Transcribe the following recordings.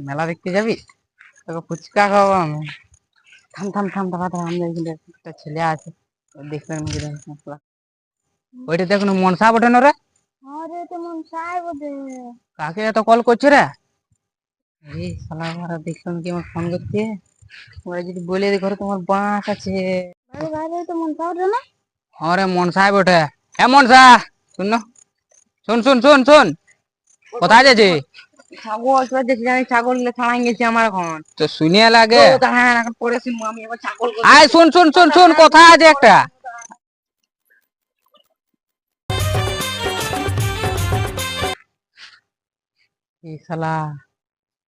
মেলা দেখতে যাবি? তোকে ফুচকা খাওয়াবো আমি। থাম থাম থাম, দাঁড়া দাঁড়া, আমি এখানে একটা ছেলে আছে, দেখবে মশলা। ওইটা দেখুন মনসা বটে না রে? আরে তেমন চাই বটে। কাকে এত কল করছে রে? এই শালা মারা দেখলাম কি আমার ফোন করছে। ওরা যদি বলে দি ঘরে তোমার বাঁশ আছে। আরে বাইরে তেমন চাই বটে না। হ্যাঁ রে মনসাই বটে। হ্যাঁ মনসা, শুন না, শুন শুন শুন শুন, কোথায় যাচ্ছে? ছাগল তোরা দেখি জানি, ছাগল ছাড়াই গেছি আমার এখন তো শুনিয়া লাগে। হ্যাঁ এখন পড়েছি আমি এবার ছাগল। আয় শুন শুন শুন শুন, কথা আছে একটা। এই শালা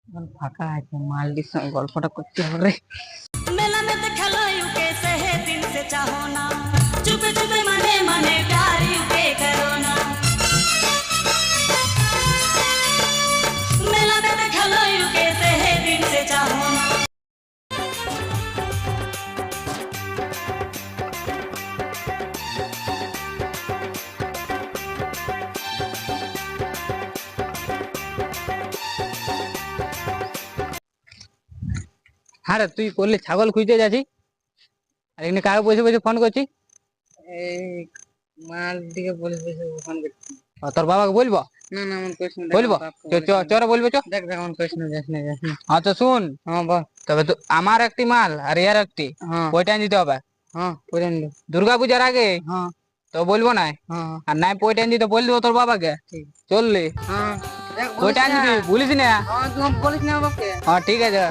এখন ফাঁকা আছে, মালটির সঙ্গে গল্পটা করতে হবে রে। मेला में तो खेलो यू कैसे है दिल से चाहो ना चुपे चुपे मने मने प्यार यू के करो ना मेला में तो खेलो यू कैसे है दिल से चाहो ना হ্যাঁ রে, তুই করলে ছাগল খুঁজতে যাচ্ছি আর এখানে কারো বসে বসে ফোন করছি? এই মাল দিকে বসে বসে ফোন করছি। তোর বাবাকে বলবো? না না, আমার কইস না, বলবো চরে বলবো চ। দেখ দেখ, আমার কইস না, যাস না যাস না। হ্যাঁ তো শুন, হ্যাঁ বল। তবে তো আমার একটি মাল আর ইয়ার একটি, ওইটা দিতে হবে। হ্যাঁ ওইটা নিল দুর্গা পূজার আগে। হ্যাঁ তো বলবো না, আর নাই পয়টা দিতে বল দিব তোর বাবাকে। চললি? হ্যাঁ ওইটা দিবি, ভুলিস না। হ্যাঁ তুই বলিস না বাবাকে। হ্যাঁ ঠিক আছে।